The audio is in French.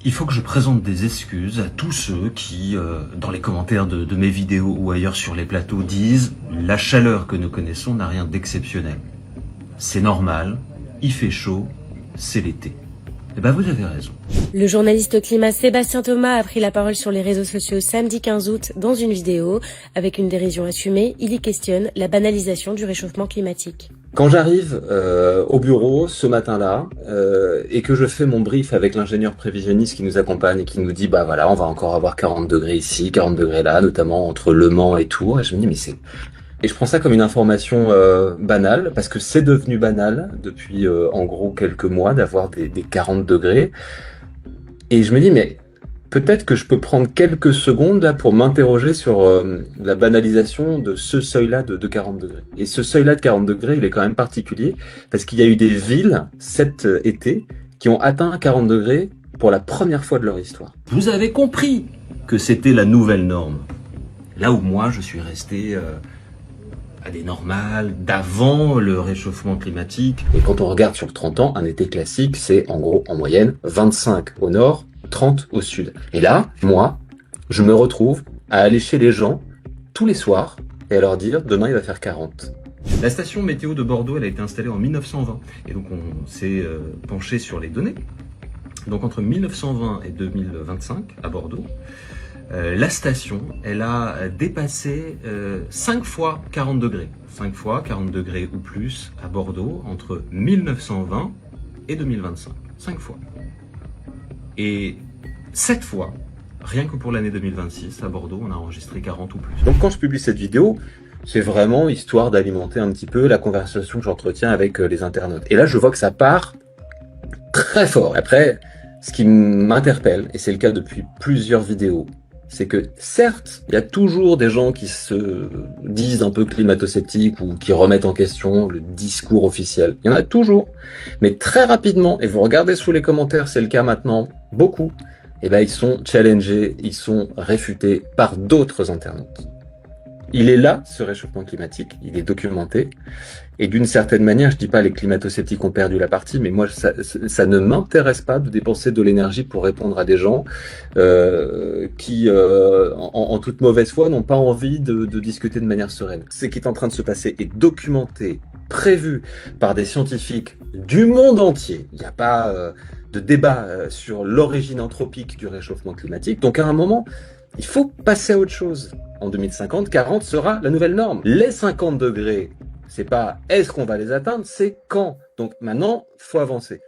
Il faut que je présente des excuses à tous ceux qui, dans les commentaires de mes vidéos ou ailleurs sur les plateaux, disent « La chaleur que nous connaissons n'a rien d'exceptionnel. C'est normal, il fait chaud, c'est l'été. » Eh ben vous avez raison. Le journaliste climat Sébastien Thomas a pris la parole sur les réseaux sociaux samedi 15 août dans une vidéo. Avec une dérision assumée, il y questionne la banalisation du réchauffement climatique. Quand j'arrive au bureau ce matin-là et que je fais mon brief avec l'ingénieur prévisionniste qui nous accompagne et qui nous dit bah voilà, on va encore avoir 40 degrés ici, 40 degrés là, notamment entre Le Mans et Tours, et je me dis mais c'est... Et je prends ça comme une information banale, parce que c'est devenu banal depuis en gros quelques mois d'avoir des 40 degrés. Et je me dis mais peut-être que je peux prendre quelques secondes là pour m'interroger sur la banalisation de ce seuil-là de 40 degrés. Et ce seuil-là de 40 degrés, il est quand même particulier, parce qu'il y a eu des villes cet été qui ont atteint 40 degrés pour la première fois de leur histoire. Vous avez compris que c'était la nouvelle norme. Là où moi, je suis resté à des normales d'avant le réchauffement climatique. Et quand on regarde sur 30 ans, un été classique, c'est en gros, en moyenne, 25 au nord, 30 au sud. Et là, moi, je me retrouve à aller chez les gens tous les soirs et à leur dire demain il va faire 40. La station météo de Bordeaux, elle a été installée en 1920. Et donc on s'est penché sur les données. Donc entre 1920 et 2025 à Bordeaux, la station, elle a dépassé 5 fois 40 degrés. 5 fois 40 degrés ou plus à Bordeaux entre 1920 et 2025. 5 fois. Et 7 fois, rien que pour l'année 2026, à Bordeaux, on a enregistré 40 ou plus. Donc quand je publie cette vidéo, c'est vraiment histoire d'alimenter un petit peu la conversation que j'entretiens avec les internautes. Et là, je vois que ça part très fort. Après, ce qui m'interpelle, et c'est le cas depuis plusieurs vidéos, c'est que certes, il y a toujours des gens qui se disent un peu climato-sceptiques ou qui remettent en question le discours officiel. Il y en a toujours. Mais très rapidement, et vous regardez sous les commentaires, c'est le cas maintenant, beaucoup, et ben ils sont challengés, ils sont réfutés par d'autres internautes. Il est là, ce réchauffement climatique, il est documenté, et d'une certaine manière, je dis pas les climato-sceptiques ont perdu la partie, mais moi, ça ne m'intéresse pas de dépenser de l'énergie pour répondre à des gens qui, en toute mauvaise foi, n'ont pas envie de discuter de manière sereine. Ce qui est en train de se passer est documenté, prévu par des scientifiques du monde entier. Il n'y a pas de débat sur l'origine anthropique du réchauffement climatique, donc à un moment, il faut passer à autre chose. En 2050, 40 sera la nouvelle norme. Les 50 degrés, c'est pas est-ce qu'on va les atteindre, c'est quand. Donc maintenant, faut avancer.